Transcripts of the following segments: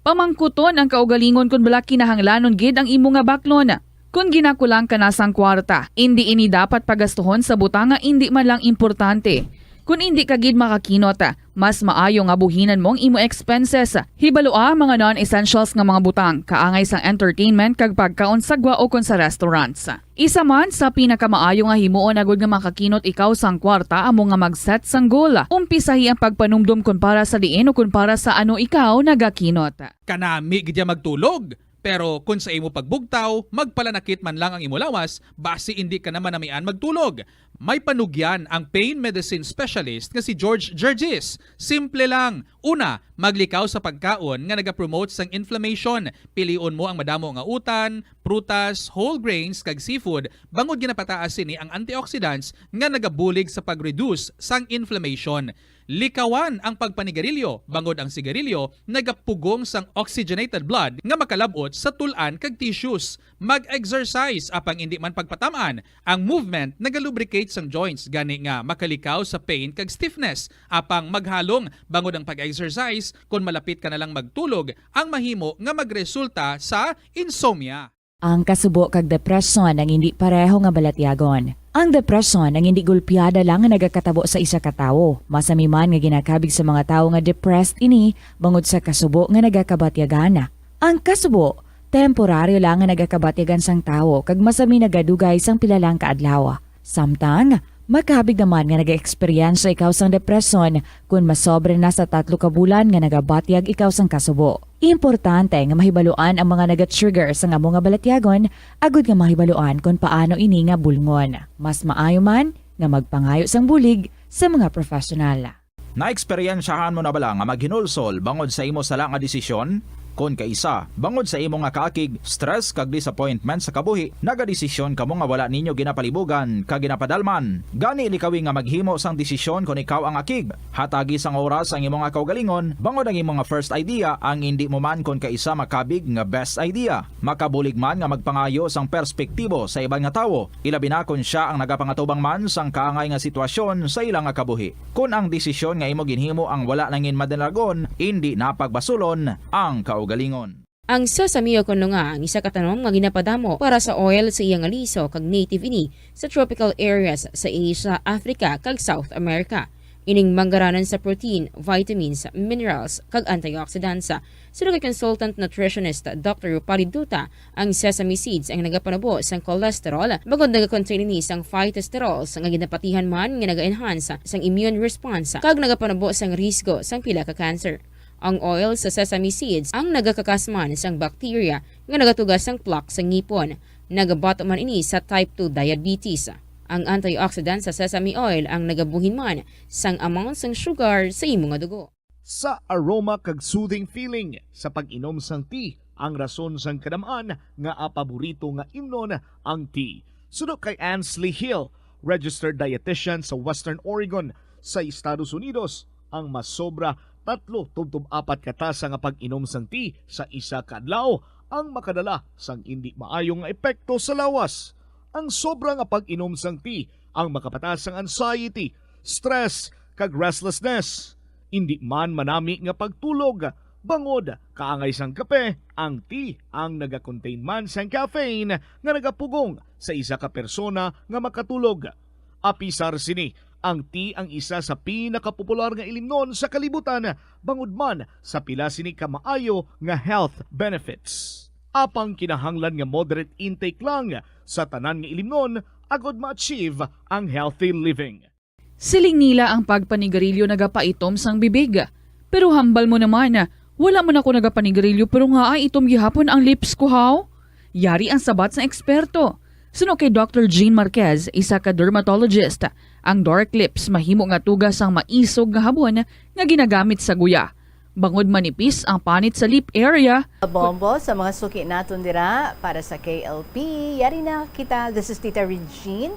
Pamangkuton ang kaugalingon kung bala kinahanglanon gid ang imo nga baklon. Kung ginakulang ka na sang kwarta, hindi ini dapat pagastuhon sa butanga hindi man lang importante. Kung hindi ka gid makakinot, mas maayo nga buhinan mong imo expenses. Hibaloa mga non-essentials nga mga butang, kaangay sang entertainment kag pagkaon sagwa o kon sa restaurants. Isa man sa pinakamaayo nga himuon agud nga makakinot ikaw sang kwarta amo nga mag-set sang goal. Umpisahi ang pagpanumdum kun para sa diin o kun para sa ano ikaw nagakinot. Kanami gidya magtulog. Pero kung sa imo pagbugtaw, magpalanakit man lang ang imo lawas, base hindi ka naman namian magtulog. May panugyan ang pain medicine specialist nga si George Gergis. Simple lang. Una, maglikaw sa pagkaon nga nagapromote sang inflammation. Piliun mo ang madamo nga utan, prutas, whole grains kag seafood. Bangod ginapataas sini ang antioxidants nga nagabulig sa pag-reduce sang inflammation. Likawan ang pagpanigarilyo, bangod ang sigarilyo, nagapugong sang oxygenated blood nga makalabot sa tulan kag tissues. Mag-exercise apang hindi man pagpatamaan. Ang movement nagalubricate sang joints gani nga makalikaw sa pain kag stiffness. Apang maghalong bangod ang pag-exercise kung malapit ka na lang magtulog, ang mahimo nga magresulta sa insomnia. Ang kasubo kag depresyon ang hindi pareho nga balatyagon. Ang depresyon ang hindi gulpiyada lang nga nagakatabo sa isa ka tawo. Masami man nga ginakabig sa mga tawo nga depressed ini bangod sa kasubo nga nagakabatyagan. Ang kasubo, temporaryo lang nga nagakabatyagan sang tawo kag masami nagadugay sang pilalang kaadlaw. Samtang, makabig naman nga nag-experience ikaw sang depresyon kung masobre na sa 3 ka bulan nga nagabatyag ikaw sang kasubo. Importante nga mahibaluan ang mga naga-trigger sa nga mga balatyagon, agud nga mahibaluan kung paano ini nga bulngon. Mas maayo man nga magpangayo sang bulig sa mga profesional. Na-eksperyensyahan mo na bala nga maghinulsol bangod sa imo sala nga desisyon? Kon kaisa, bangod sa imo nga kaakig, stress kag disappointment sa kabuhi, nagadesisyon kamo nga wala ninyo ginapalibugan kag ginapadalman. Gani likawi nga maghimo sang desisyon kon ikaw ang akig. Hatagi sang oras ang imo nga kaugalingon, bangod ang imo nga first idea ang hindi mo man kon kaisa makabig nga best idea. Makabulig man nga magpangayo sang perspektibo sa ibang nga tawo, ilabi na kon siya ang nagapangatubang man sang kaangay nga sitwasyon sa ilang nga kabuhi. Kun ang desisyon nga imo ginhimo ang wala nangin madalagon, hindi napagbasulon ang kaugalingon. Ang sesame o kuno nga ang isa ka tanom nga ginapadamo para sa oil sa iyang aliso kag native ini sa tropical areas sa Asia, Africa kag South America. Ining manggaranan sa protein, vitamins, minerals kag antioxidants. Sino kay consultant nutritionist Dr. Rupali Duta, ang sesame seeds ang nagapanabo sang cholesterol bagod nagakontain ini sang phytosterols nga ginapatihan man nga naga-enhance sang immune response kag nagapanabo sang risgo sang pila ka cancer. Ang oil sa sesame seeds ang nagakakasman sang bacteria nga nagatugas sang plaque sa ngipon. Nagabato man ini sa type 2 diabetes. Ang antioxidant sa sesame oil ang nagabuhin man sang amount sang sugar sa imo nga dugo. Sa aroma kag soothing feeling sa pag-inom sang tea, ang rason sang kadamaan nga paborito nga imnon ang tea. Sunod kay Ansley Hill, registered dietitian sa Western Oregon sa Estados Unidos, ang masobra 3-4 katasa nga pag-inom sang tea sa isa ka adlaw ang makadala sang hindi maayong epekto sa lawas. Ang sobra nga pag-inom sang tea ang makapataas sang anxiety, stress kag restlessness. Hindi man manami nga pagtulog, bangod kaangay sang kape, ang tea ang naga-contain man sang caffeine nga nagapugong sa isa ka persona nga makatulog. Apisar sini, ang tea ang isa sa pinakapopular nga ilimnon sa kalibutan, bangod man sa pila sini ka maayo nga health benefits. Apang kinahanglan nga moderate intake lang sa tanan nga ilimnon agod ma-achieve ang healthy living. Siling nila ang pagpanigarilyo nagapaitom sang bibig. Pero hambal mo naman, wala man ako nagapanigarilyo pero nga ay itom gihapon ang lips ko haw. Yari ang sabat sa eksperto. Suno kay Dr. Jean Marquez, isa ka dermatologist, ang dark lips mahimo nga tugas ang maisog nga habon nga ginagamit sa guya. Bangod manipis ang panit sa lip area. Bombo sa mga suki naton dira para sa KLP. Yari na kita. This is Tita Regine.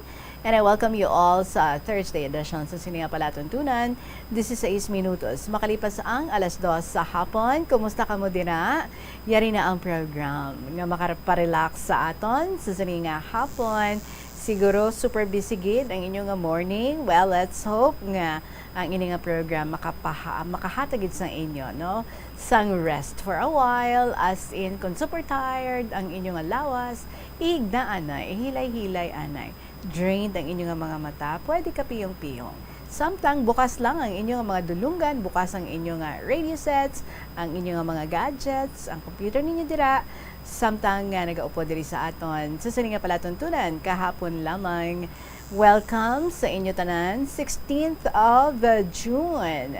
And I welcome you all sa Thursday edition sa Sininga Palatuntunan. This is 6 minutos. Makalipas ang 2:00 sa hapon. Kumusta ka mo dira? Yari na ang program nga makaparelax sa aton sa Sininga hapon Siguro super busy gid ang inyong nga morning. Well, let's hope nga ang inyong nga program makahatagid sa inyo, no? Sang rest for a while, as in kung super tired ang inyong nga lawas, ihigdaan na, ihilay-hilay anay. Drained ang inyong nga mga mata, pwede ka piyong-piyong. Samtang bukas lang ang inyong mga dulungan, bukas ang inyong nga radio sets, ang inyong nga mga gadgets, ang computer ninyo dira, samtang nga nagaupo diri sa aton. Sa nga pala tuntunan, kahapon lamang. Welcome sa inyo tanan, 16th of June.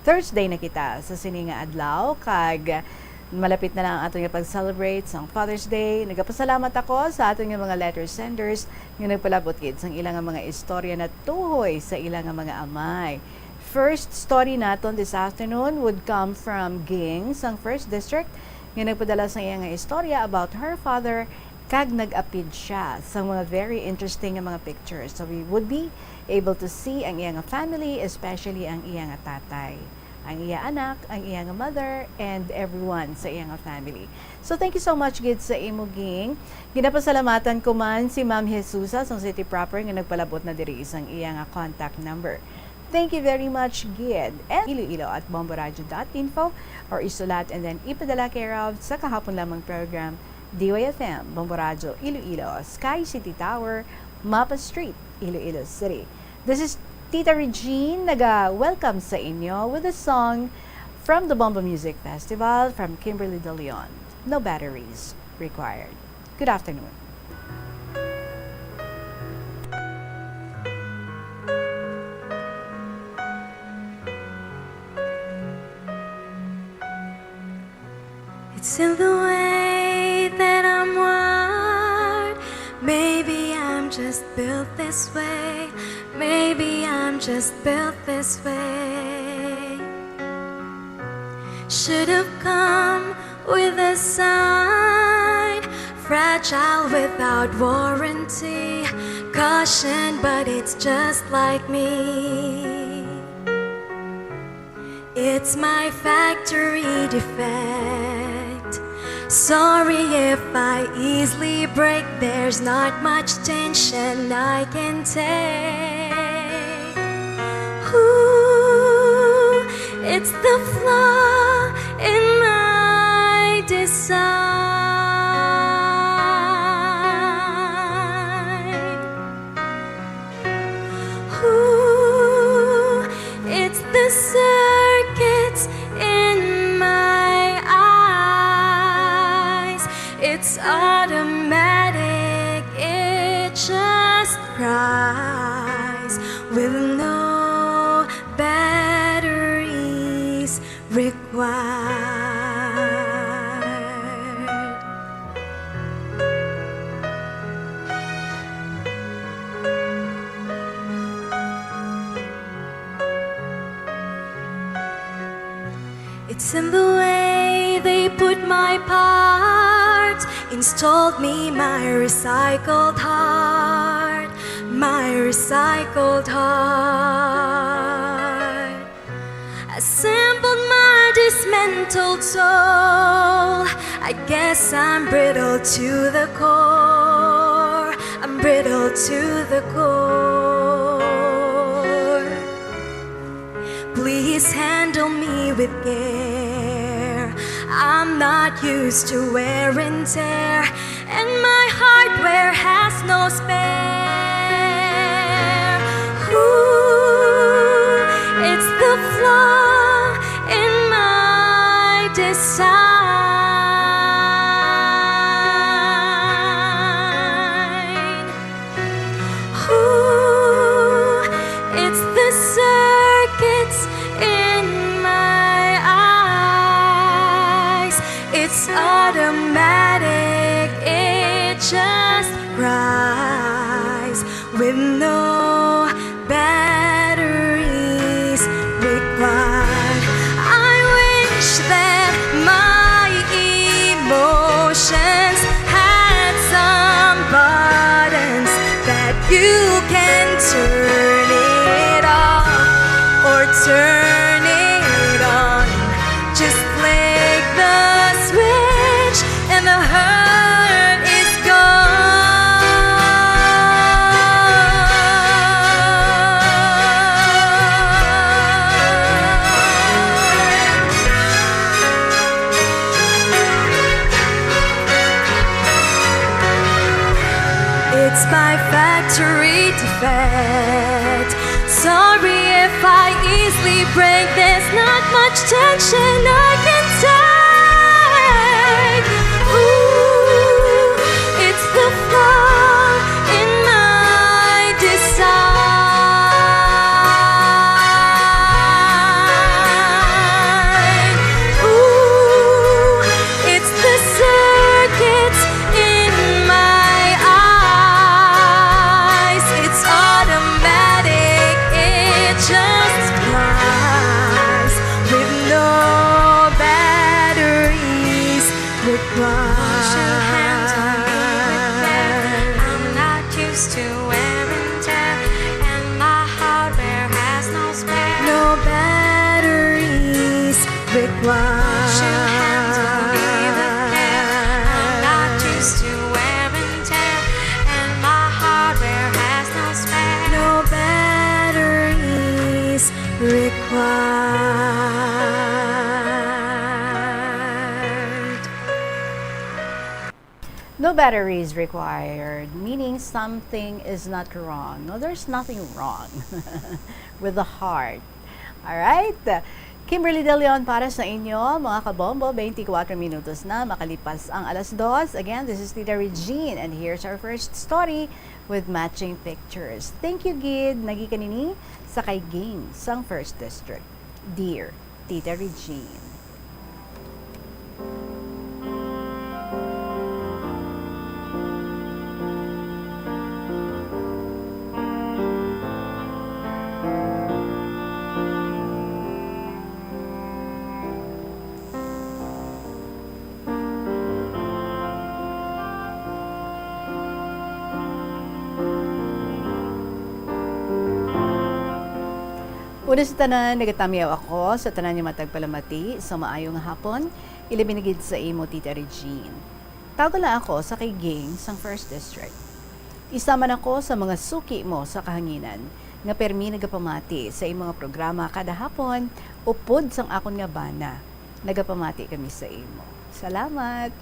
Thursday na kita sa sininga adlaw, kag malapit na lang ang aton nga pag-celebrate sa Father's Day. Nagapasalamat ako sa aton nga mga letter senders nga nagpalabot gid sang ilang nga mga istorya na tuhoy sa ilang nga mga amay. First story naton this afternoon would come from Ging sang 1st District nga nagpadala sa iya nga istorya about her father kag nag-apid siya sa mga very interesting nga mga pictures. So we would be able to see ang iya nga family, especially ang iya nga tatay, ang iya anak, ang iya nga mother, and everyone sa iya nga family. So thank you so much gid sa imo Ging. Ginapasalamatan ko man si Ma'am Jesusa sa City Proper nga nagpalabot na diri isang iya nga contact number. Thank you very much, Gid. And Iloilo at bomboradio.info or isulat and then ipadala care of sa kahapon lamang program DYFM, Bomboradio, Iloilo, Sky City Tower, Mapa Street, Iloilo City. This is Tita Regine, naga-welcome sa inyo with a song from the Bombo Music Festival from Kimberly De Leon, No Batteries Required. Good afternoon. It's in the way that I'm wired. Maybe I'm just built this way. Maybe I'm just built this way. Should have come with a sign. Fragile without warranty. Caution, but it's just like me. It's my factory defect. Sorry if I easily break. There's not much tension I can take. Ooh, it's the flaw in my design. Ooh, it's the circuits in my eyes. It's automatic, it just cries with no batteries required. It's in the way they put my parts, installed me my recycled heart, my recycled heart. Assembled my dismantled soul. I guess I'm brittle to the core. I'm brittle to the core. Please handle me with care. I'm not used to wear and tear, and my hardware has no spare. Ooh, it's the flaw in my design. Ooh, it's the circuits in my eyes. It's automatic, it just cries with no batteries required. I wish that my emotions had some buttons that you can turn it off or turn it on. Just flick the switch and the hurt is gone. by factory defect. Sorry if I easily break, there's not much tension I can take. Ooh, it's the flaw in my design. Ooh, it's the circuits in my eyes. It's automatic, it just flies with no batteries required. I'm not used to wear and tear, and my hardware has no spare. No batteries required. I'm not used to wear and tear, and my hardware has no spare. No batteries required. No batteries required, meaning something is not wrong. No, there's nothing wrong with the heart. Alright? Kimberly De Leon para sa inyo, mga kabombo, 24 minutos na makalipas ang alas 2. Again, this is Tita Regine and here's our first story with matching pictures. Thank you, Gid. Nagikanini sa kay Ging sang First District. Dear Tita Regine. Una sa tanan, nagatamiyaw ako sa tanan niya matagpalamati sa maayong hapon, ilibinigid sa imo, Tita Regine. Tawag lang ako sa kay Ging sang First District. Isa man ako sa mga suki mo sa kahanginan, nga permi nagapamati sa imo mga programa kada hapon, upod sang akon nga bana. Nagapamati kami sa imo. Salamat!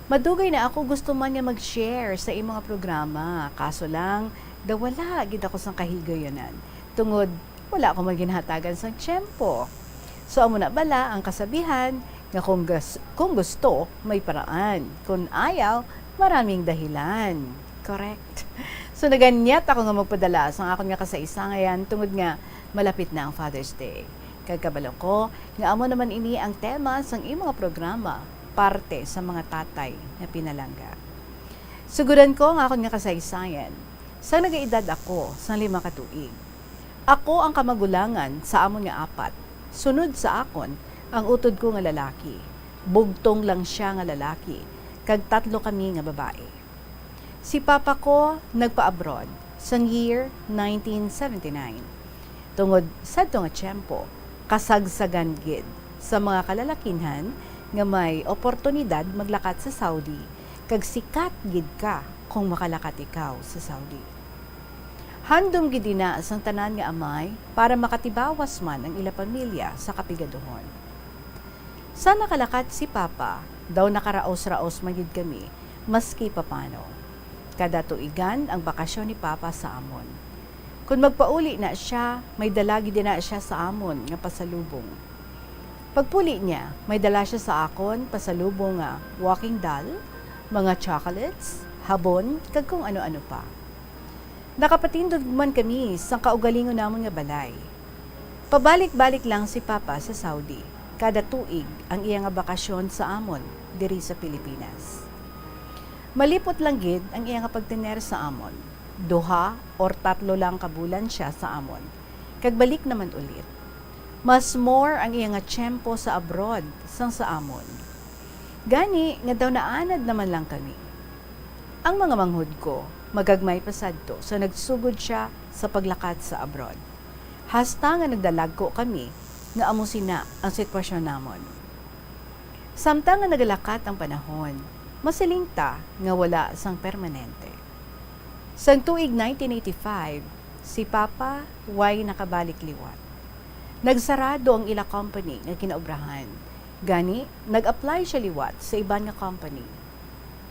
Madugay na ako gusto man nga mag-share sa imo mga programa, kaso lang, dawala gid ako sang kahigayonan. Tungod wala ako maginhatagan sa tiyempo. So, amo na bala ang kasabihan nga kung gusto, may paraan. Kung ayaw, maraming dahilan. Correct. So, naganyat ako nga magpadala sa akong nga kasaisangayan tungod nga malapit na ang Father's Day. Kagkabalo ko, nga amo naman ini ang tema sang imong programa, parte sa mga tatay na pinalangga. Suguran ko nga akong nga kasaysayan. Sa nagaedad ako, sa 5 katuig. Ako ang kamagulangan sa amon nga 4. Sunod sa akon, ang utod ko nga lalaki. Bugtong lang siya nga lalaki. Kag 3 kami nga babae. Si papa ko nagpa-abroad sang year 1979. Tungod sa nga tiyempo, kasagsagan gid sa mga kalalakinhan nga may oportunidad maglakat sa Saudi. Kag sikat gid ka kung makalakat ikaw sa Saudi. Handom gid na sang tanan nga amay para makatibawas man ang ila pamilya sa kapigaduhon. Sa nakalakat si Papa, daw nakaraos-raos magid kami, maski papano. Kada tuigan ang bakasyon ni Papa sa amon. Kung magpauli na siya, may dala gid na siya sa amon nga pasalubong. Pagpuli niya, may dala siya sa akon pasalubong nga walking doll, mga chocolates, habon, kag kung ano-ano pa. Nakapatindog man kami sa kaugalingon namon nga balay. Pabalik-balik lang si Papa sa Saudi. Kada tuig ang iya nga bakasyon sa amon diri sa Pilipinas. Malipot lang gid ang iya nga pagtener sa amon. 2 or 3 lang kabulan siya sa amon. Kag balik naman ulit. Mas more ang iya nga tiyempo sa abroad sang sa amon. Gani nga daw naanad naman lang kami. Ang mga manghud ko magagmay pasadto so nagsugod siya sa paglakat sa abroad. Hasta nga nagdalagko kami nga amo sina ang sitwasyon namon. Samtang nga nagalakat ang panahon, masilingta nga wala sang permanente. Sang tuig 1985, si Papa way nakabalik liwat. Nagsarado ang ila company nga kinaobrahan. Gani, nag-apply siya liwat sa iban nga company.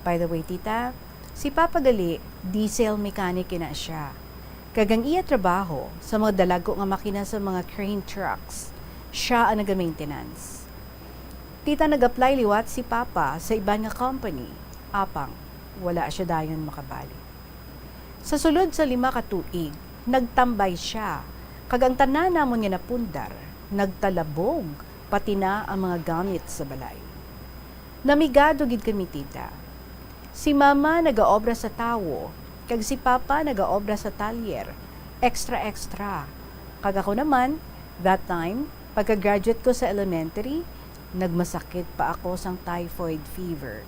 By the way, tita, Si Papa gali, diesel mechanic na siya. Kagang iya trabaho sa mga dalago nga makina sa mga crane trucks. Siya ang naga-maintenance. Tita nag-apply liwat si Papa sa iban nga company. Apang, wala siya dayon makabali. Sa sulod sa 5 ka tuig, nagtambay siya. Kagang tanan namon nga napundar, nagtalabog, pati na ang mga gamit sa balay. Namigado gid kami tita. Si Mama nagaobra sa tawo, kag si Papa nagaobra sa talyer, extra. Kag ako naman, that time, pagka-graduate ko sa elementary, nagmasakit pa ako sang typhoid fever.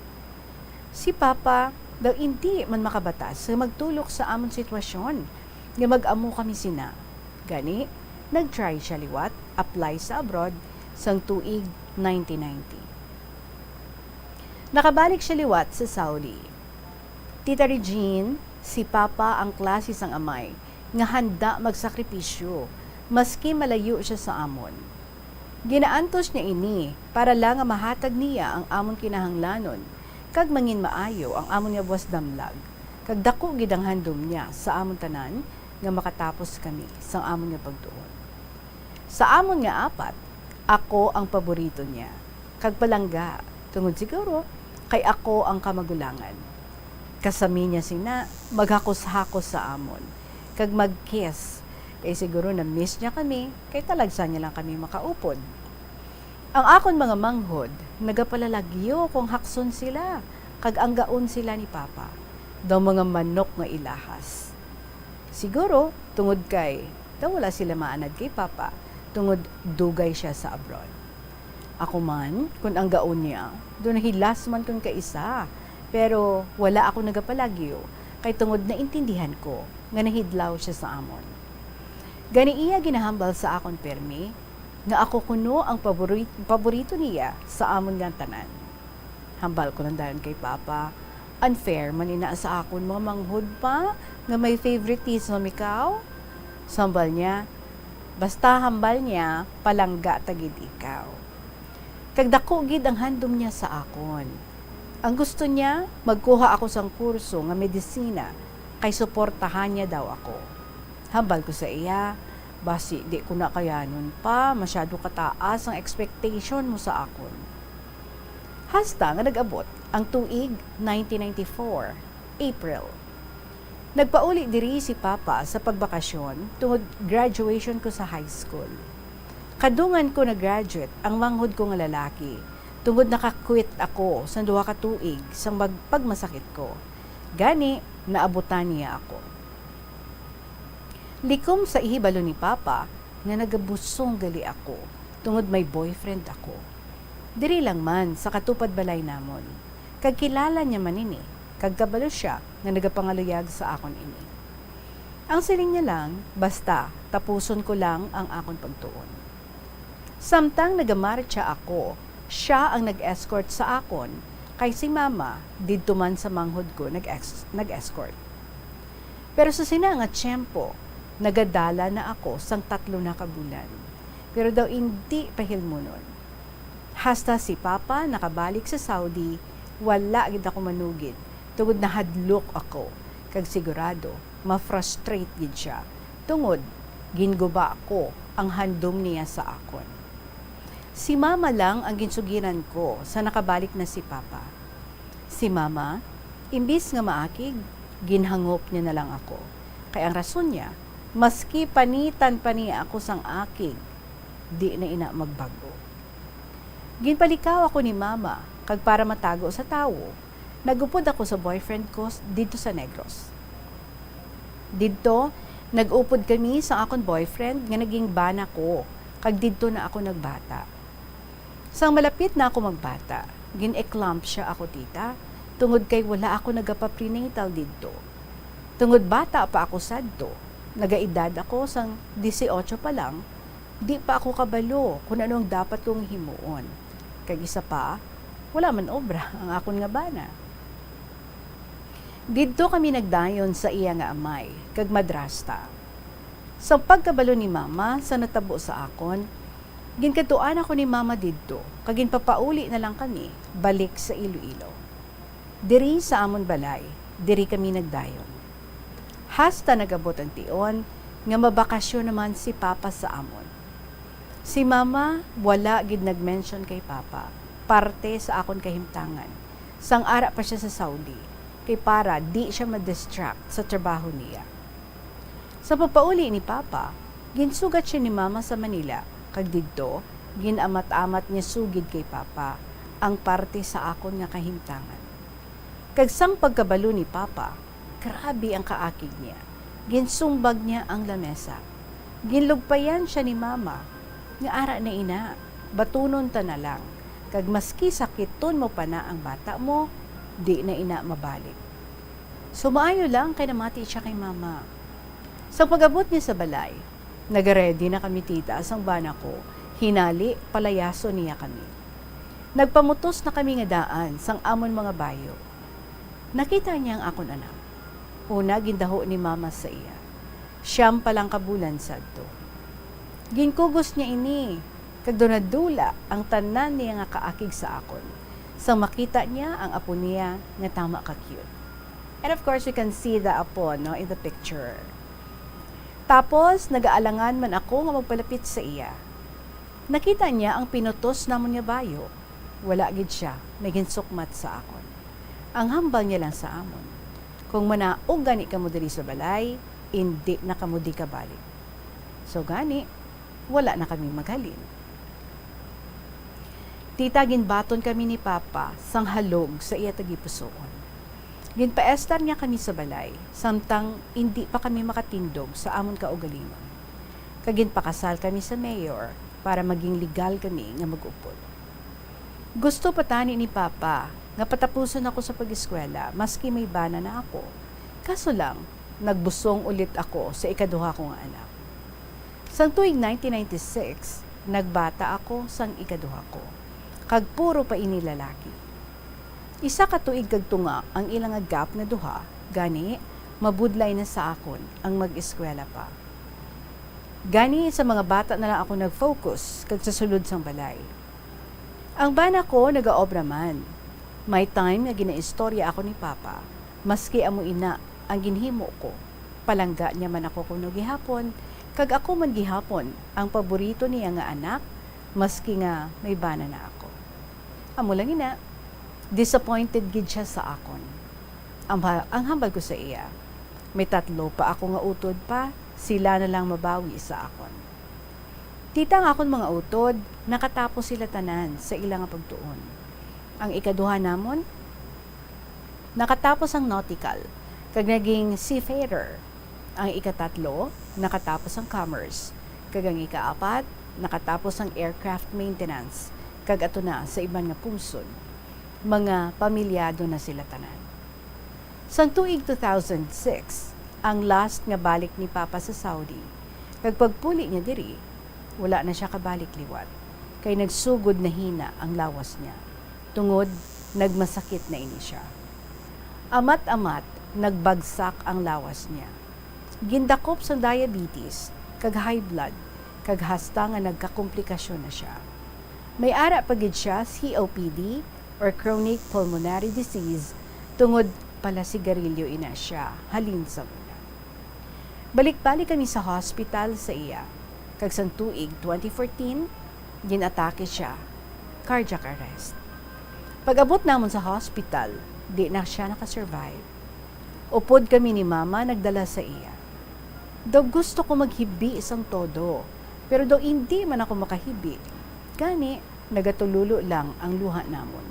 Si Papa, daw hindi man makabatas sa magtulok sa amon sitwasyon, nga mag-amo kami sina. Gani, nag-try siya liwat, apply sa abroad, sang tuig 1990. Nakabalik siya liwat sa Saudi. Tita Regine, si Papa ang klase sang amay, nga handa magsakripisyo, maski malayo siya sa amon. Ginaantos niya ini, para lang nga mahatag niya ang amon kinahanglanon, kag mangin maayo ang amon nga buwas damlag, kag dako gid ang handom niya sa amon tanan, nga makatapos kami sa amon nga pagtuon. Sa amon nga 4, ako ang paborito niya. Kag palangga, tungod siguro, kay ako ang kamagulangan. Kasami niya sina, maghakos-hakos sa amon. Kag mag-kiss, kay siguro na-miss niya kami, kay talagsa niya lang kami makaupod. Ang akon mga manghod, nagapalalagyo kung hakson sila, kag ang gaon sila ni Papa, daw mga manok nga ilahas. Siguro, tungod kay, daw wala sila maanad kay Papa, tungod dugay siya sa abroad. Ako man, kung ang gaon niya, doon hilas man kung kaisa, pero wala ako nagapalagyo, kay tungod na intindihan ko, nga nahidlaw siya sa amon. Gani iya ginahambal sa akon permi, nga ako kuno ang paborito niya sa amon nga tanan. Hambal ko lang dayon kay Papa, unfair man ina sa akon mga manghud pa, nga may favoritism ikaw. Sambal niya, basta hambal niya, palangga tagid ikaw. Kagdako gid ang handom niya sa akon. Ang gusto niya, magkuha ako sang kurso nga medisina, kay suportahan niya daw ako. Hambal ko sa iya, basi di ko na kayanon pa, masyado kataas ang expectation mo sa akon. Hasta nga nag-abot ang tuig 1994, April. Nagpauli diri si Papa sa pagbakasyon tungod graduation ko sa high school. Kadungan ko na graduate ang manghod ko nga lalaki, tungod nakakwit ako sa 2 ka tuig sang pagmasakit ko. Gani, naabutan niya ako. Likom sa ihibalo ni Papa nga nagabusong gali ako, tungod may boyfriend ako. Diri lang man sa katupad balay namon. Kag kilala niya man ini, kag kabalo siya nga nagapangaluyag sa akon ini. Ang siling niya lang, basta tapuson ko lang ang akon pagtuon. Samtang nagamarcha ako, siya ang nag-escort sa akon, kay si Mama didto man sa manghod ko nag-escort. Pero sa sina nga tiyempo, nagadala na ako sang 3 na kabulan. Pero daw hindi pahilmunon. Hasta si Papa nakabalik sa Saudi, wala gid ako manugid. Tungod nahadlok ako, kag sigurado, ma-frustrate gid siya. Tungod, ginguba ako ang handom niya sa akon. Si Mama lang ang ginsugiran ko sa nakabalik na si Papa. Si Mama, imbis nga maakig, ginhangop niya na lang ako. Kaya ang rason niya, maski panitan pa niya ako sang akig, di na ina magbago. Ginpalikaw ako ni Mama, kag para matago sa tawo, nagupod ako sa boyfriend ko dito sa Negros. Dito, nag-upod kami sa akong boyfriend nga naging bana ko, kag dito na ako nagbata. Sang malapit na ako magbata, gin-eclamp siya ako tita, tungod kay wala ako nagapa-prenatal dito. Tungod bata pa ako sadto, nagaedad ako sang 18 pa lang, di pa ako kabalo kung anong dapat kong himuon. Kag isa pa, wala man obra ang akon nga bana. Didto kami nagdayon sa iya nga amay, kag madrasta. Sa pagkabalo ni Mama sa natabo sa akon, ginkatuan ako ni Mama didto, kag ginpapauli na lang kami balik sa Iloilo. Diri sa amon balay, diri kami nagdayon. Hasta nagabot ang tion, nga mabakasyon naman si Papa sa amon. Si Mama, wala gid nag-mention kay Papa, parte sa akon kahimtangan. Sang ara pa siya sa Saudi, kay para di siya ma-distract sa trabaho niya. Sa papauli ni Papa, ginsugat siya ni Mama sa Manila, kag didto, ginamat-amat niya sugid kay Papa, ang parte sa akon nga kahimtangan. Kag sang pagkabalo ni Papa, grabe ang kaakig niya. Ginsumbag niya ang lamesa. Ginlugpayan siya ni Mama, nga ara na ina, batunon ta na lang, kag maski sakiton mo pa na ang bata mo, di na ina mabalik. Sumaayo lang kay namati siya kay Mama. Sa pag-abot niya sa balay, nagaredy na kami tita asang bana ko, hinali, palayaso niya kami. Nagpamutos na kami nga daan sang amon mga bayo. Nakita niya ang akon anak. Una, gindaho ni Mama sa iya. Siyam palang kabulan sadto. Ginkugos niya ini, kag donadula ang tanan niya nga kaakig sa akon. Sang makita niya ang apo niya nga tama ka cute. And of course, you can see the apo no, in the picture. Tapos, nagaalangan man ako nga magpalapit sa iya. Nakita niya ang pinutos namon nga bayo. Wala gid siya, may ginsukmat sa akon. Ang hambal niya lang sa amon. Kung manaog gani ka mo diri sa balay, hindi na kamo di ka balik. So gani, wala na kami maghalin. Tita, ginbaton kami ni Papa sang halog sa iya tagipusoon. Ginpaestar niya kami sa balay, samtang hindi pa kami makatindog sa amon kaugalingon. Kaginpakasal kami sa mayor para maging legal kami nga mag-upod. Gusto patani ni Papa nga patapuson ako sa pag-eskwela maski may bana na ako. Kaso lang, nagbusong ulit ako sa ikaduha kong anak. Sang tuig 1996, nagbata ako sang ikaduha ko. Kag puro pa ini lalaki. Isa ka tuig kag tunga ang ilang gap na duha, gani mabudlay na sa akon ang mag-eskwela pa. Gani sa mga bata na lang ako nag-focus kag sa sulod sang balay. Ang bana ko nagaobra man. May time nga ginaistorya ako ni Papa, maski amo ina ang ginhimo ko. Palangga niya man ako kuno gihapon, kag ako man gihapon ang paborito niya nga anak, maski nga may bana na ako. Amo lang ina, disappointed gid siya sa akon. Ang hambal ko sa iya, may 3 pa ako nga utod pa, sila na lang mabawi sa akon. Tita nga akon mga utod, nakatapos sila tanan sa ilang pagtuon. Ang ikaduha namon, nakatapos ang nautical, kag naging seafarer. Ang ikatatlo, nakatapos ang commerce, kag ang ikaapat, nakatapos ang aircraft maintenance, kag ato na sa iban nga puson. Mga pamilyado na sila tanan. Sang tuig 2006, ang last nga balik ni Papa sa Saudi. Kag pagpuli niya diri, wala na siya kabalik liwat. Kay nagsugod na hina ang lawas niya. Tungod, nagmasakit na ini siya. Amat-amat, nagbagsak ang lawas niya. Gindakop sa diabetes, kag high blood, kag hasta nga nagkakomplikasyon na siya. May ara pagid siya COPD or chronic pulmonary disease tungod pala sigarilyo ina siya halin sa una. Balik-balik kami sa hospital sa iya. Kag sang tuig 2014, ginatake siya, cardiac arrest. Pag-abot namon sa hospital, di na siya nakasurvive. Upod kami ni Mama nagdala sa iya. Daw gusto ko maghibi isang todo, pero daw hindi man ako makahibi. Gani, nagatululo lang ang luha namon.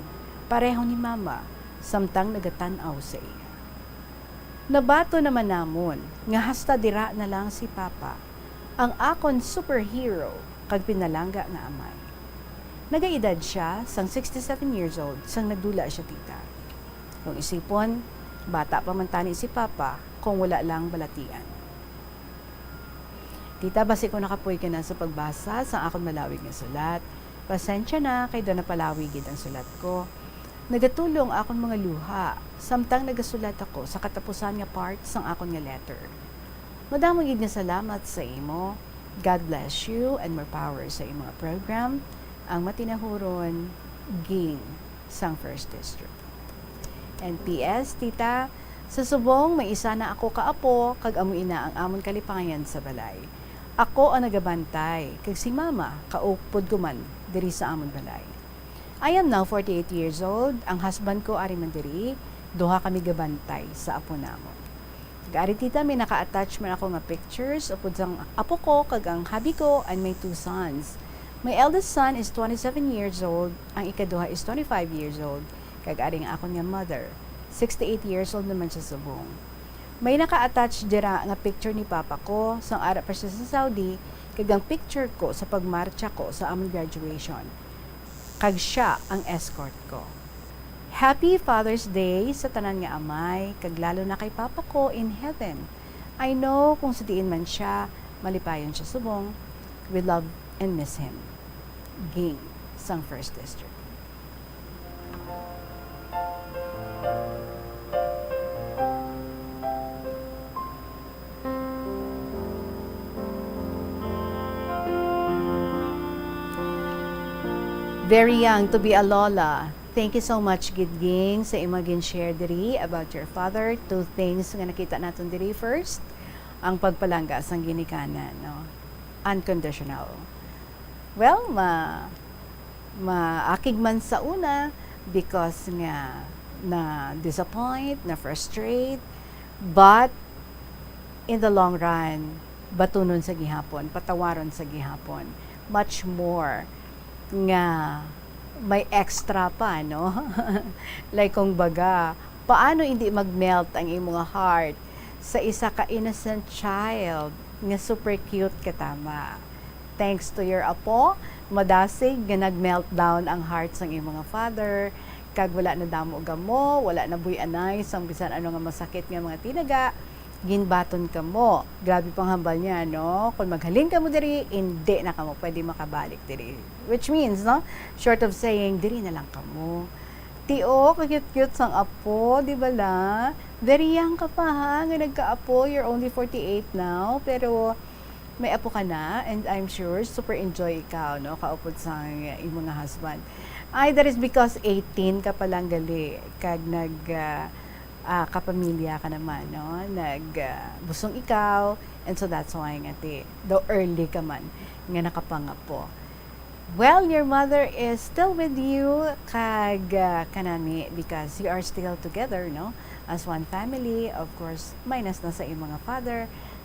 Pareho ni Mama, samtang nagatanaw sa iya. Nabato naman namon, nga hasta dira na lang si Papa, ang akon superhero kag pinalangga nga amay. Nagaedad siya, sang 67 years old, sang nagdula siya tita. Kung isipon, bata pa man tani si Papa kung wala lang balatian. Tita, basi ko nakapoy ka na sa pagbasa sa akong malawig nga sulat. Pasensya na, kay doon na palawigid ang sulat ko. Nagatulong akong mga luha, samtang nagasulat ako sa katapusan nga part sang akong nga letter. Madamong gid nga salamat sa imo. God bless you and more power sa imong mga program. Ang matinahuron, ging sang First District. And PS, Tita, Sa subong, may isa na ako kaapo, kag amo ina ang amon kalipayan sa balay. Ako ang nagabantay, kag si mama, kaupod ko man, diri sa amon balay. I am now 48 years old, ang husband ko ari man diri, duha kami gabantay sa apo namo. Gari tita, may naka-attach man ako nga pictures, upod sang apo ko, kag ang habi ko, and my 2 sons. My eldest son is 27 years old, ang ikaduha is 25 years old, kag ari nga ako nga mother. 68 years old naman siya subong. May naka-attach dira nga picture ni papa ko, sang ara pa siya sa Saudi, kag ang picture ko sa pagmarcha ko sa among graduation. Kag siya ang escort ko. Happy Father's Day sa tanan nga amay, kag lalo na kay papa ko in heaven. I know kung sa diin man siya, malipayon siya subong. We love and miss him. Ging, sang 1st District. Very young to be a lola. Thank you so much, Gidging, sa imaging share diri about your father. 2 things nga nakita natin diri. First, ang pagpalangga sang ginikanan, no? Unconditional. Well, maakig man sa una because nga na disappoint, na frustrate, but in the long run, batunon sa gihapon, patawaron sa gihapon. Much more nga may extra pa, no? Like kung baga, paano hindi mag-melt ang imong heart sa isa ka innocent child nga super cute katama. Thanks to your apo, madasig nga nag-meltdown ang heart sang imong father, kag wala na damo gamo, wala na buy-anay sang bisan ano nga masakit nga mga tinaga, ginbaton ka mo. Grabe pang hambal niya, no? Kung maghalin ka mo diri, hindi na ka mo pwede makabalik diri. Which means, no? Short of saying, diri na lang ka mo. Tio, cute-cute sang apo, di ba la? Very young ka pa ha, nga nagka-apo. You're only 48 now, pero may apo ka na, and I'm sure super enjoy ikaw, no? Kaupod sang imong nga husband. Ay, that is because 18 ka pa lang gali, kag kapamilya ka naman, no? Busong ikaw, and so that's why nga though early ka man, nga nakapangapo. Well, your mother is still with you, kag kanani, because you are still together, no? As one family, of course, minus na sa imong mga father,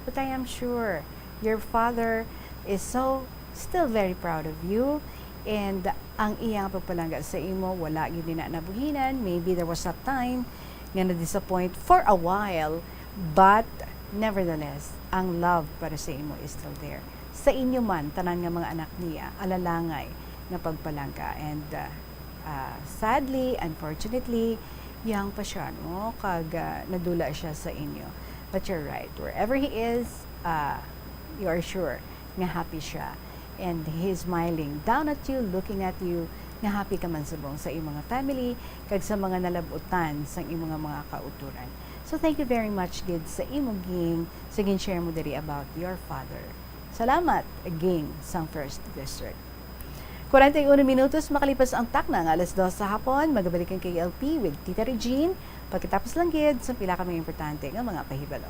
but I am sure your father is still very proud of you, and ang iyang pagpalangga sa imo, wala gid na nabuhinan. Maybe there was a time nga na-disappoint for a while, but nevertheless, ang love para sa imo is still there. Sa inyo man, tanan nga mga anak niya, alalangay na pagpalangga. And sadly, unfortunately, young pa siya, no? Kag nadula siya sa inyo. But you're right, wherever he is, you are sure nga happy siya. And he's smiling down at you, looking at you, nga happy ka man subong sa imong mga family, kag sa mga nalabutan sa imong mga kauturan. So thank you very much, Gid, sa imong ging, sa gin-share mo diri about your father. Salamat, ging, sang 1st District. 41 minutos makalipas ang takna ng alas 2 sa hapon, magabalik ang KLP with Tita Regine. Pagkatapos lang, Gid, sa pila kami importante ng mga pahibalo.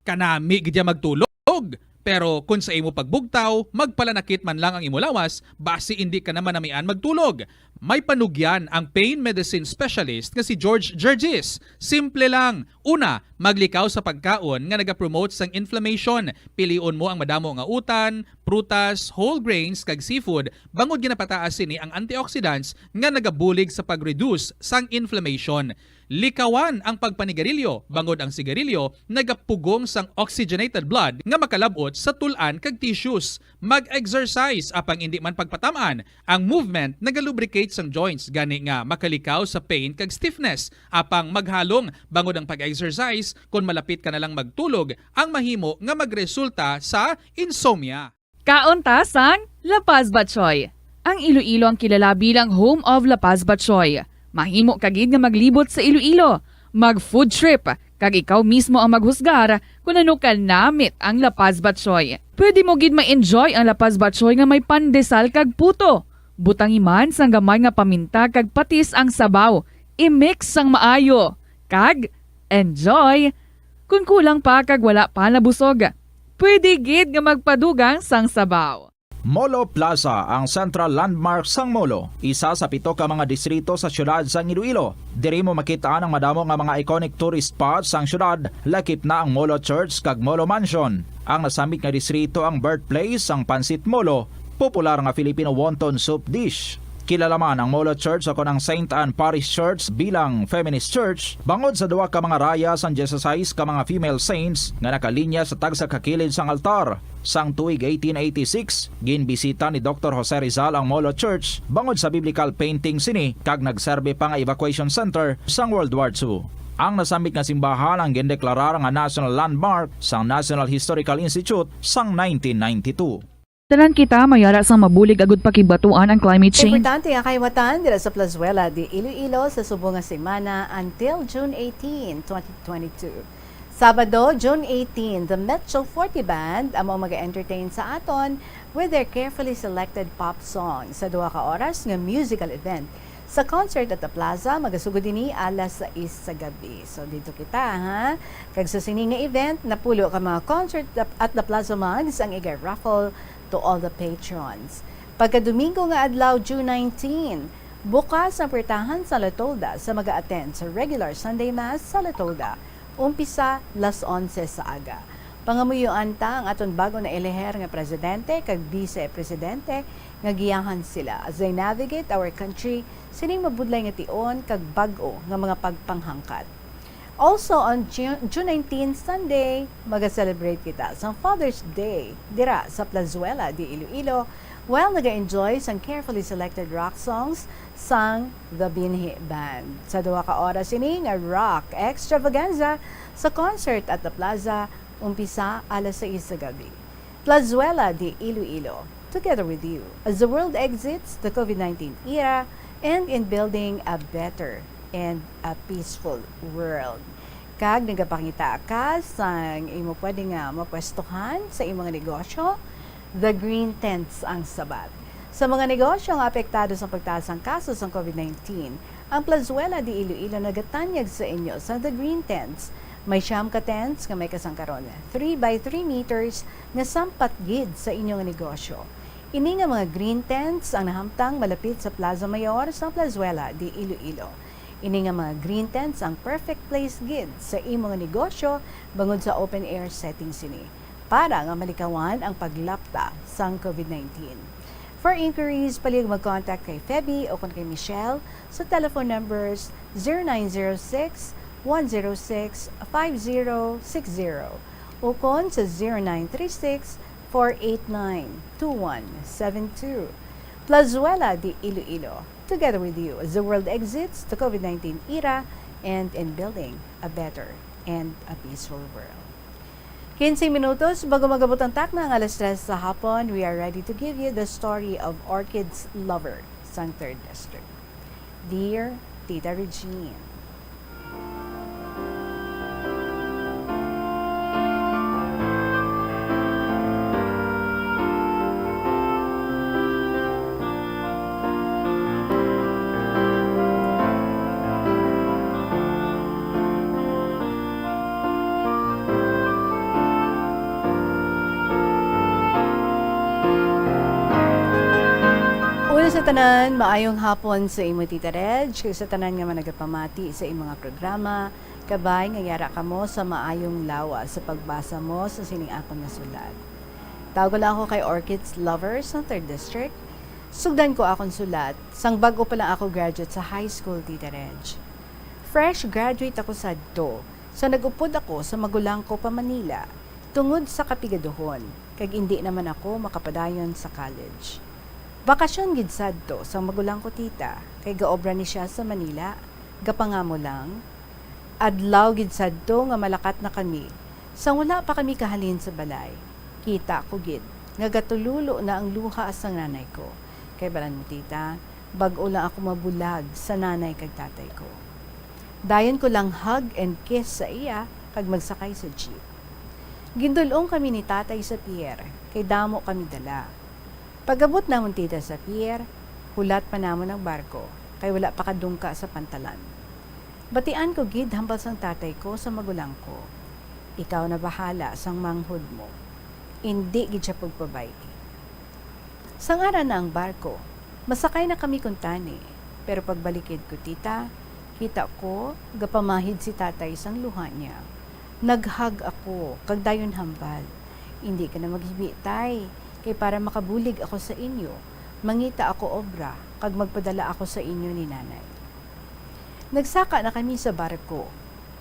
Kanami gidya magtulog. Pero kung sa imo pagbugtaw, magpalanakit man lang ang imo lawas, base hindi ka naman namian magtulog. May panugyan ang pain medicine specialist nga si George Gergis. Simple lang. Una, maglikaw sa pagkaon nga nagapromote sang inflammation. Pilion mo ang madamo nga utan, prutas, whole grains kag seafood, bangod ginapataas sini ang antioxidants nga nagabulig sa pag-reduce sang inflammation. Likawan ang pagpanigarilyo, bangod ang sigarilyo nagapugong sang oxygenated blood nga makalabot sa tulan kag tissues. Mag-exercise apang hindi man pagpatamaan. Ang movement nagalubricate sang joints gani nga makalikaw sa pain kag stiffness. Apang maghalong bangod ang pag-exercise kung malapit ka na lang magtulog ang mahimo nga magresulta sa insomnia. Kauntasan, La Paz Batchoy. Ang Iloilo ang kilala bilang home of La Paz Batchoy. Mahimo kagid nga maglibot sa Iloilo, mag-food trip, kag ikaw mismo ang maghusgar kung ano ka namit ang La Paz Batchoy. Pwede mo gid ma-enjoy ang La Paz Batchoy nga may pandesal kag puto. Butangi man sang gamay nga paminta kag patis ang sabaw. I-mix sang maayo. Kag Enjoy! Kung kulang pa kag wala pa nabusog, pwede gid nga magpadugang sang sabaw. Molo Plaza ang central landmark sang Molo, isa sa 7 ka mga distrito sa syudad sang Iloilo. Diri mo makita ang madamo nga mga iconic tourist spots sang syudad, lakip na ang Molo Church kag Molo Mansion. Ang nasamit nga distrito ang birthplace sang Pansit Molo, popular nga Filipino wonton soup dish. Kilala man ang Molo Church ako ng St. Anne Parish Church bilang feminist church, bangod sa duwa ka mga raya sang 16 ka mga female saints nga nakalinya sa tagsa kakilid sang altar. Sang tuig 1886, ginbisita ni Dr. Jose Rizal ang Molo Church bangod sa biblical painting sini kag nagserbe pa nga evacuation center sang World War II. Ang nasamit nga simbahan ang gindeklarar nga national landmark sang National Historical Institute sang 1992. Tanan kita mayara sang mabulig agud pakibatuan ang climate change. Importante nga kahiwatan dira sa Plazuela de Iloilo sa subong nga semana until June 18, 2022. Sabado, June 18, the Metro 40 Band amo mag-entertain sa aton with their carefully selected pop songs sa 2 ka oras nga musical event. Sa concert at the plaza, magasugod din alas 6 sa gabi. So dito kita ha. Kag sa sini nga event, napulo ka mga concert at the plaza man ang igay raffle to all the patrons. Pagka-Domingo nga adlaw, June 19, bukas ang pertahan sa Latolda sa mag-attend sa regular Sunday Mass sa Latolda. Umpisa las 11 sa aga. Pangamuyuan ta ang aton bago na eleher nga presidente kag vice-presidente nga giyahan sila as they navigate our country sining mabudlay nga tion kag bag-o nga mga pagpanghangkat. Also on June 19 Sunday, maga-celebrate kita sa Father's Day dira sa Plazuela de Iloilo while naga-enjoy sang carefully selected rock songs sang The Binhi Band. Sa 2 ka oras ini nga rock extravaganza sa concert at the plaza, umpisa alas 6 sa gabi. Plazuela de Iloilo, together with you as the world exits the COVID-19 era and in building a better and a peaceful world. Kag nagapakita ka sa imo pwede nga mapwestuhan sa imong negosyo, the green tents ang sabat. Sa mga negosyo nga apektado sa pagtaas ng kasos ng COVID-19, ang Plazuela de Iloilo nagatanyag sa inyo sa the green tents. May 9 ka tents nga may kasangkaron 3 by 3 meters nga sampat gid sa inyong negosyo. Ini nga mga green tents ang nahamtang malapit sa Plaza Mayor sa Plazuela de Iloilo. Ini nga mga green tents ang perfect place gid sa imong negosyo bangod sa open air setting sini para nga malikawan ang paglapta sang COVID-19. For inquiries, palig mag-contact kay Feby o kay Michelle sa telephone numbers 0906-106-5060 o kon sa 0936-489-2172. Plazuela de Iloilo, together with you as the world exits the COVID-19 era and in building a better and a peaceful world. 15 minutos bago magabot ang takna ng alas 3 sa hapon, we are ready to give you the story of Orchid's lover sa 3rd District. Dear Tita Regine, sa tanan, maayong hapon sa imo Tita Reg, sa tanan nga managapamati sa imong mga programa, kabay nga yara ka mo sa maayong lawa sa pagbasa mo sa sining akon nga sulat. Tawag lang ako kay Orchid's Lover sa 3rd District. Sugdan ko akong sulat, sang bago pa lang ako graduate sa high school, Tita Reg. Fresh graduate ako sa do, sa nagupod ako sa magulang ko pa Manila, tungod sa kapigaduhon, kag hindi naman ako makapadayon sa college. Bakasyon gid sadto sa magulang ko tita, kay gaobra ni siya sa Manila, gapangamo lang. Adlaw gid sadto nga malakat na kami, sang wala pa kami kahalin sa balay. Kita ko gid, nga gatululo na ang luha sa nanay ko. Kay balan mo tita, bag-o lang ako mabulag sa nanay kag tatay ko. Dayon ko lang hug and kiss sa iya, kag magsakay sa jeep. Gindulong kami ni tatay sa pier, kay damo kami dala. Pagabot namon tita sa pier, hulat pa namon ang barko, kay wala pa kadungka sa pantalan. Batian ko gid hambal sang tatay ko sa magulang ko. Ikaw na bahala sang manghud mo. Hindi gid siya pagpabay. Sang ara na ang barko, masakay na kami kuntani. Pero pagbalikid ko tita, kita ko gapamahid si tatay sang luha niya. Naghag ako, kag dayon hambal. Hindi ka na maghibi tay, kay para makabulig ako sa inyo. Mangita ako obra, kag magpadala ako sa inyo ni nanay. Nagsaka na kami sa barko.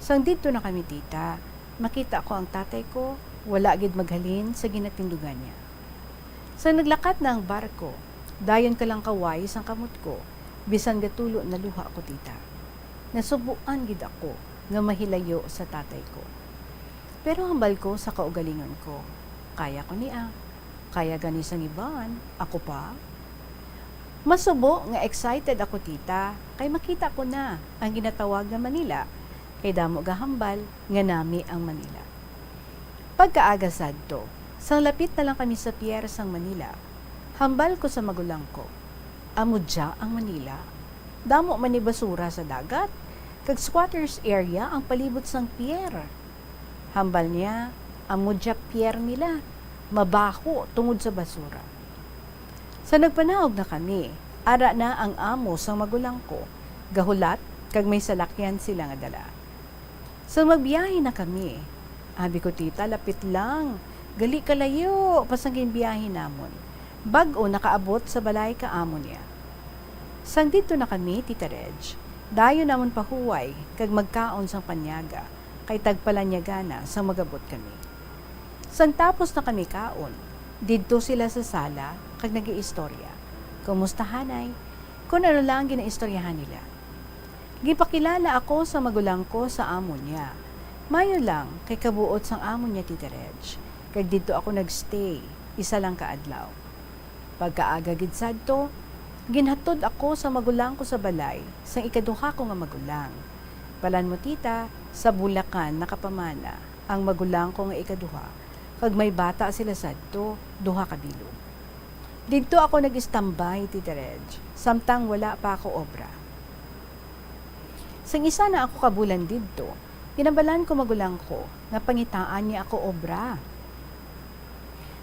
Sang dito na kami tita, makita ko ang tatay ko, wala gid maghalin sa ginatindugan niya. Sang naglakat na ang barko, dayon ka lang kaway sang kamot ko, bisan gatulo na luha ko tita. Nasubuan gid ako nga mahilayo sa tatay ko. Pero hambal ko sa kaugalingon ko, kaya ko niya, kaya gani sang iban, ako pa. Masubo nga excited ako tita, kay makita ko na ang ginatawag nga Manila, kay damo gahambal nga nami ang Manila. Pagkaaga sadto, sang lapit na lang kami sa pier sang Manila, hambal ko sa magulang ko, amudya ang Manila. Damo man ni basura sa dagat, kag squatters area ang palibot sang pier. Hambal niya, amudya pier nila, mabaho tungod sa basura. Sa nagpanahog na kami, ara na ang amo sa magulang ko, gahulat kag may salakyan sila nga dala. Sa magbiyahe na kami, abi ko tita, lapit lang, gali kalayo, pasangin biyahe namon. Bag-o nakaabot sa balay ka amo niya. Sang dito na kami, tita Reg, dayo namon pahuway, kag magkaon sang panyaga, kay tagpalan niya gana sang magabot kami. Sang tapos na kami kaon, didto sila sa sala, kag nag-iistorya. Kumusta hanay? Kung ano lang ginaistoryahan nila. Gipakilala ako sa magulang ko sa amo niya. Mayo lang kay kabuot sang amo niya tita Reg. Kag dito ako nagstay, isa lang kaadlaw. Pagkaaga gid sadto, ginhatod ako sa magulang ko sa balay, sang ikaduha ko nga magulang. Palan mo tita, sa Bulacan nakapamana ang magulang ko nga ikaduha. Kag may bata sila sadto, duha ka bilog. Dito ako nag-istambay, tita Reg, samtang wala pa ako obra. Sang isa na ako kabulan dito, ginabalan ko magulang ko, nga pangitaan niya ako obra.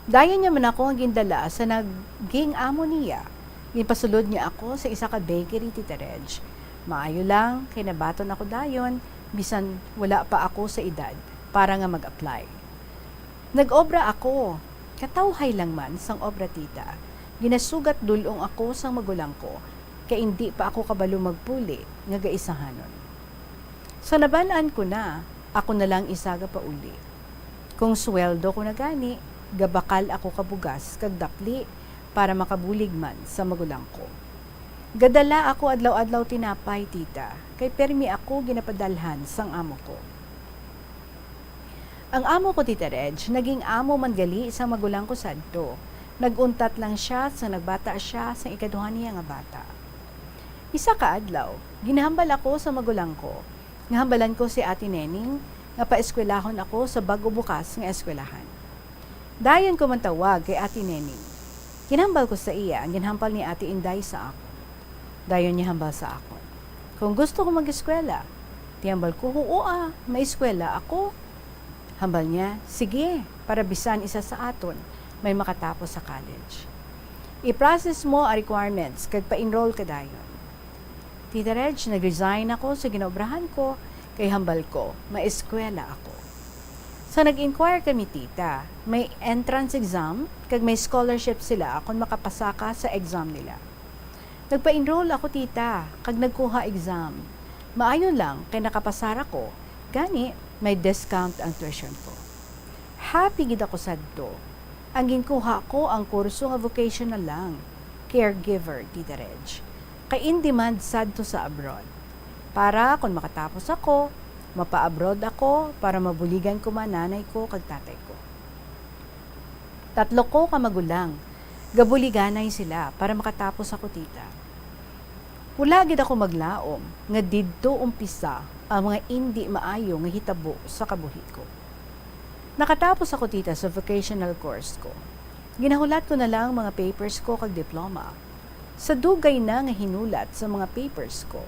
Dayon niya man ako ang gindala sa naging amo niya. Gipasulod niya ako sa isa ka bakery, tita Reg. Maayo lang, kay nabaton ako dayon, bisan wala pa ako sa edad, para nga mag-apply. Nag-obra ako, katawhay lang man sang obra tita. Ginasugat dulong ako sang magulang ko, kay hindi pa ako kabalo magpuli nga gaisahanon. Sa nabalaan ko na, ako na lang isaga pa uli. Kung sweldo ko na gani, gabakal ako kabugas kag dapli para makabulig man sa magulang ko. Gadala ako adlaw-adlaw tinapay tita, kay permi ako ginapadalhan sang amo ko. Ang amo ko tita Reg, naging amo man gali sa magulang ko sadto. Naguntat lang siya sa nagbata siya sa ikaduha niya nga bata. Isa ka adlaw, ginahambal ako sa magulang ko. Ngahambalan ko si Ate Nening nga paeskwelahon ako sa bago bukas nga eskwelahan. Dayon ko man tawag kay Ate Nening. Ginahambal ko sa iya ang ginhampal ni Ate Inday sa ako. Dayon niya hambal sa ako. Kung gusto ko mag-eskwela, tiyambal ko, oo may eskwela ako. Hambal niya, sige, para bisan isa sa aton, may makatapos sa college. I-process mo ang requirements kag pa-enroll ka dayon. Tita Reg, nag-resign ako sa ginobrahan ko, kay hambal ko, maeskwela ako. Sa nag-inquire kami tita, may entrance exam, kag may scholarship sila kung makapasa ka sa exam nila. Nagpa-enroll ako tita, kag nagkuha exam. Maayon lang, kay nakapasara ko, gani, may discount ang tuition ko. Happy gid ako sadto. Ang ginkuha ko ang kurso nga vocational lang, caregiver, tita Reg. Kay in demand sadto sa abroad. Para kung makatapos ako, mapa-abroad ako para mabuligan ko man nanay ko kag tatay ko. 3 ko ka magulang. Gabuliganay sila para makatapos ako tita. Wala gid ako maglaom nga didto umpisa ang mga hindi maayo nga hitabo sa kabuhi ko. Nakatapos ako tita sa vocational course ko. Ginahulat ko na lang mga papers ko kag diploma. Sa dugay na nga hinulat sa mga papers ko,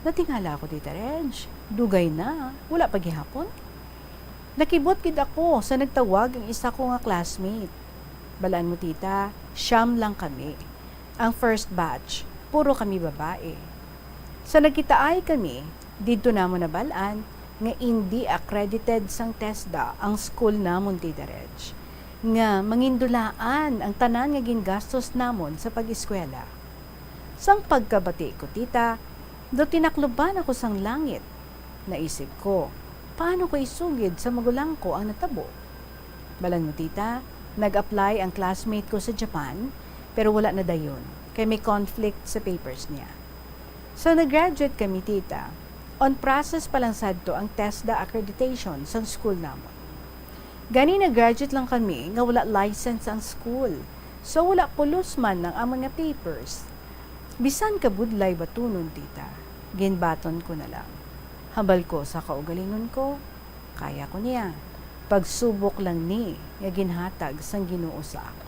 Natingala ako, Tita Reg. Dugay na. Wala pa gihapon. Nakibot gid ako sa nagtawag ang isa ko nga classmate. Balaan mo, tita, siyam lang kami. Ang first batch, puro kami babae. Sa nagkitaay kami, dito namon nabalaan nga hindi accredited sang TESDA ang school namon, Tita Reg. Nga mangindulaan ang tanan nga gingastos namon sa pag-eskwela. Sang pagkabati ko, tita, do tinakloban ako sang langit. Naisip ko, paano ko isugid sa magulang ko ang natabo? Balang mo, tita, nag-apply ang classmate ko sa Japan, pero wala na dayon, kaya may conflict sa papers niya. So, nag-graduate kami, tita. On process pa lang sadto ang TESDA accreditation sa school namon. Gani nag-graduate lang kami nga wala license ang school. So, wala pulos man ng amang nga papers. Bisan ka budlay batunon, tita. Ginbaton ko na lang. Hambal ko sa kaugalingon ko, kaya ko niya. Pagsubok lang ni, nga ginhatag sang Ginoo sa ako.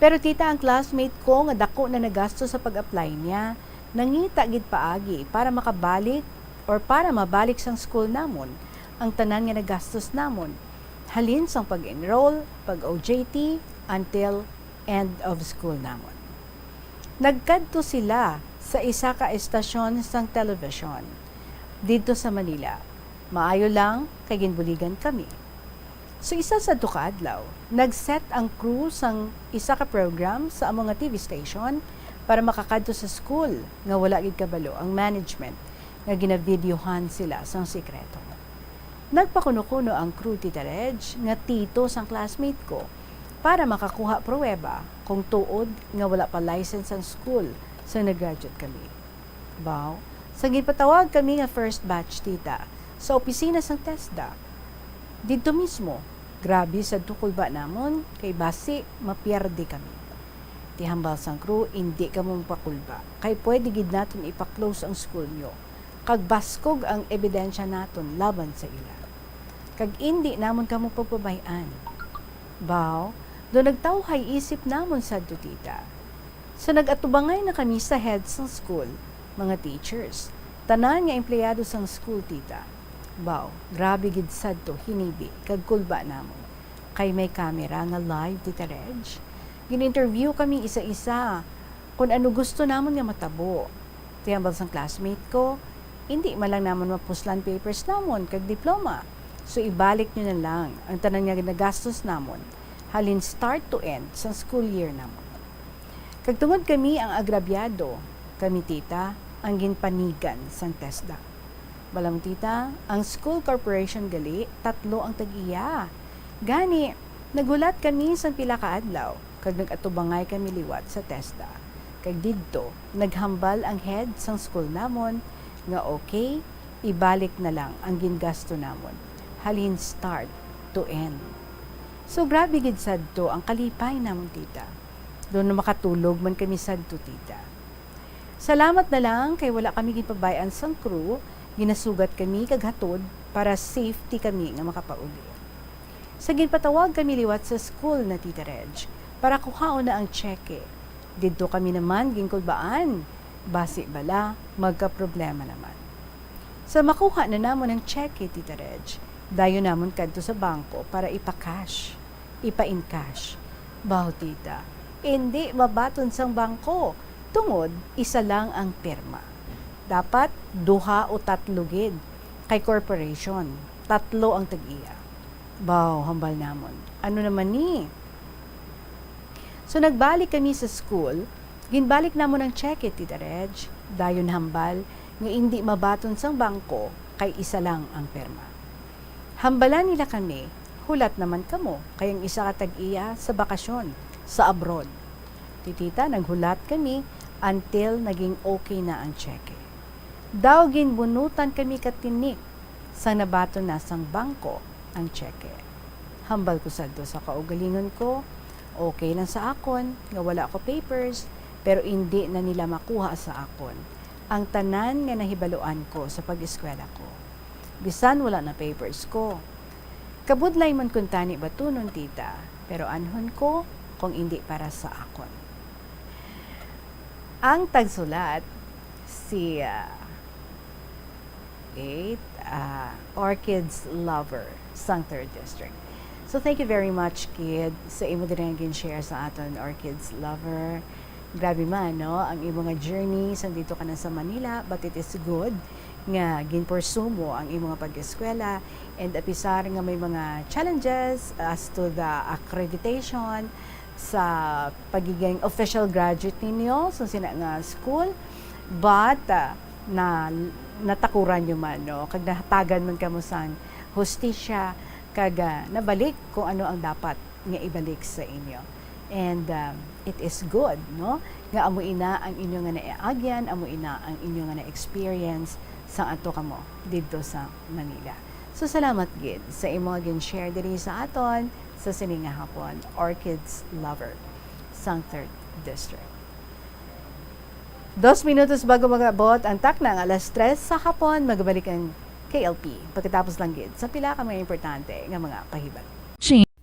Pero tita, ang classmate ko nga dako na nagasto sa pag-apply niya, nangita gid paagi para makabalik or para mabalik sang school namon ang tanan nga nagastos namon. Halin sang pag-enroll, pag-OJT, until end of school namon. Nagkadto sila sa isa ka estasyon sang television dito sa Manila. Maayo lang kay ginbuligan kami. So isa sa duka adlaw, nag-set ang crew sang isa ka program sa among nga TV station para makakadto sa school nga wala gid kabalo ang management nga ginavideohan sila sang sikreto. Nagpakuno-kuno ang crew, Tita Reg, nga tito sang classmate ko para makakuha pruweba kung tuod nga wala pa license ang school sa nag-graduate kami. Baw, sa gipatawag kami nga first batch, tita, sa opisina sang TESDA. Dito mismo, grabe sa tukol ba namon, kay basi mapierde kami. Tihambal sang crew, hindi ka mong pakulba, kay pwede gid natin ipa-close ang school nyo. Kag baskog ang ebidensya naton laban sa ila. Kag hindi namon kamo pagpabayan. Baw, do nagtawhay isip namon sadto, tita. So nag-atubangay na kami sa heads ng school, mga teachers. Tanan nga empleyado sang school, tita. Baw, grabe gid sadto hinibi kag kulba namon. Kay may camera nga live, Tita Reg. Gin-interview kami isa-isa kung ano gusto namon nga matabo. Tiyambal sang classmate ko, hindi man lang namon mapuslan papers namon kag diploma. So ibalik nyo na lang ang tanan nga ginagastos namon halin start to end sa school year namon. Kagtungod kami ang agrabyado, kami, tita, ang ginpanigan sang TESDA. Balang, tita, ang school corporation gali, 3 ang tag-iya. Gani, nagulat kami sang pila ka adlaw, kag nag-atubangay kami liwat sa TESDA. Kag didto, naghambal ang head sang school namon, nga okay, ibalik na lang ang gingasto namon, halin start to end. So, grabe gid sadto ang kalipay namon, tita. Doon na makatulog man kami sadto, tita. Salamat na lang kay wala kami gipabayan sang crew, ginasugat kami kag hatod para safety kami nga makapauli. Sa ginpatawag kami liwat sa school na, Tita Reg, para kuhaon na ang cheque. Dito kami naman ginkulbaan, basi bala, magka-problema naman. Sa makuha na namon ang cheque, Tita Reg, dayo namon kadto sa bangko para ipa-cash, ipa-in-cash. Baw, tita, hindi mabaton sang bangko, tungod isa lang ang pirma. Dapat 2 o 3 gid kay corporation, 3 ang tag-iya. Baw, hambal namon. Ano naman ni? So nagbalik kami sa school, ginbalik namon ang cheque, Tita Reg, dayon hambal nga hindi mabaton sang bangko kay isa lang ang pirma. Hambalan nila kami, hulat naman kamo, kayang isa ka tag-iya sa bakasyon, sa abroad. Titita, naghulat kami until naging okay na ang cheque. Daw ginbunutan kami katinik sa nabato na sang bangko ang cheque. Hambal ko sadto sa kaugalingon ko, okay lang sa akon, nga wala ko papers, pero hindi na nila makuha sa akon ang tanan nga nahibaluan ko sa pag-eskwela ko. Bisan wala na papers ko. Kabudlay man kun tani batunon, tita, pero anhon ko kung hindi para sa akon. Ang tagsulat, si Orchids Lover sang 3rd District. So thank you very much, Kid, sa imo din ang share sa aton Orchids Lover. Grabe man, no? Ang imo nga journey sandito ka na sa Manila, but it is good nga ginpursue mo ang imo nga pag-eskwela, and apisar nga may mga challenges as to the accreditation sa pagiging official graduate ninyo sa sina nga school, but na natakuran nyo man, no? Kag nahatagan man kamo sang hustisya, kag nabalik kung ano ang dapat nga ibalik sa inyo. And it is good, no? Nga amo ina ang inyo nga naagyan, amo ina ang inyo nga na-experience sa ato kamo dito sa Manila. So salamat gid sa imo gin share diri sa aton sa sininga hapon, Orchids Lover sang 3rd District. 2 minutos bago mag-abot ang takna ng alas 3 sa hapon, magbalik ang KLP. Pagkatapos lang gid sa pila ka mga importante nga mga pahibat.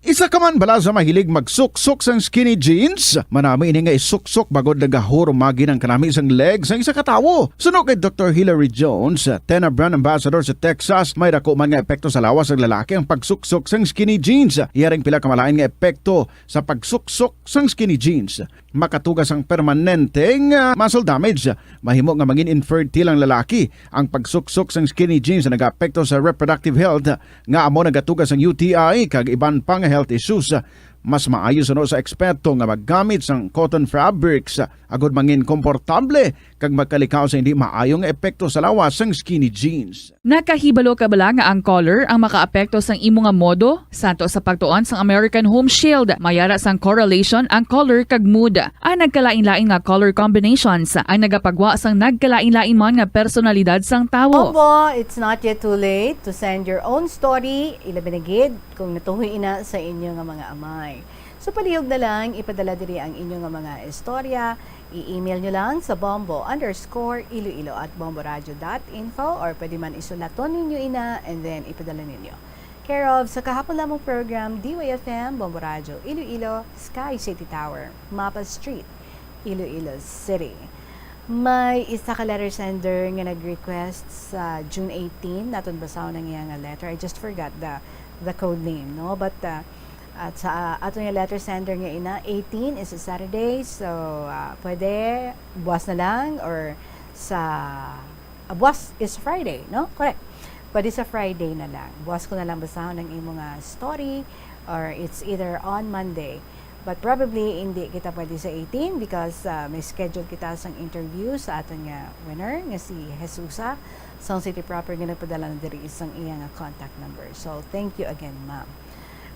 Isa ka man bala sa mahilig magsuksok sang skinny jeans? Manami ini nga isuksok bagod nagahurumagi ng kanami isang legs ang isa katawo. Sunog kay Dr. Hilary Jones, Tena Brand Ambassador sa Texas, may dako man nga epekto sa lawas ng lalaki ang pagsuksok sang skinny jeans. Iyaring pila kamalain nga epekto sa pagsuksok sang skinny jeans. Makatugas ang permanenteng muscle damage. Mahimo nga mangin infertile ang lalaki. Ang pagsuksok sang skinny jeans na nag-apekto sa reproductive health nga amo nagatugas ang UTI kag iban pang health issues. Mas maayo sa eksperto nga maggamit sang cotton fabrics agod mangin komportable kag magkalikaw sa hindi maayong epekto sa lawas sang skinny jeans. Nakahibalo ka bala nga ang color ang makaapekto sang imo nga modo? Santo sa pagtuon sang American Home Shield, mayara sang correlation ang color kag mood. Ang nagkalain-lain nga color combinations ang nagapagwa sang nagkalain-lain man nga personalidad sang tawo. Opo, it's not yet too late to send your own story, ilabi na gid kung natuhoy ina sa inyo nga mga amay. So palihog na lang, ipadala diri ang inyo nga mga istorya, i-email nyo lang sa bombo_iloilo@bomboradio.info or pwede man isulaton ninyo ina and then ipadala ninyo. Care of sa kahapon lamang program, DYFM, Bombo Radio, Iloilo, Sky City Tower, Mapa Street, Iloilo City. May isa ka letter sender nga nag-request sa June 18, naton basahon ang iyang letter. I just forgot the code name, no? But at sa ato nga letter sender nga ina, 18 is a Saturday, so pwede buwas na lang or sa buwas is Friday, no? Correct. Pwede sa Friday na lang. Buwas ko na lang basahon ng imo nga story or it's either on Monday. But probably hindi kita pwede sa 18 because may schedule kita sang interview sa aton nga winner nga si Jesusa sa City Proper nga nagpadala na diri isang iya nga contact number. So thank you again, ma'am.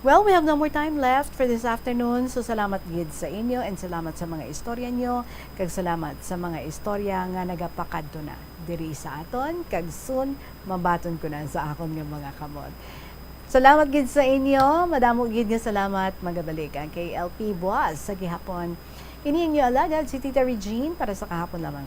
Well, we have no more time left for this afternoon. So salamat gid sa inyo and salamat sa mga istorya nyo. Kag salamat sa mga istorya nga nagapakadto na diri sa aton. Kag soon mabaton ko na sa akon nga mga kamot. Salamat gid sa inyo. Madamo gid nga salamat. Magabalik ang KLP Buwas sa gihapon. Iniinyo alagad si Tita Regine para sa kahapon lamang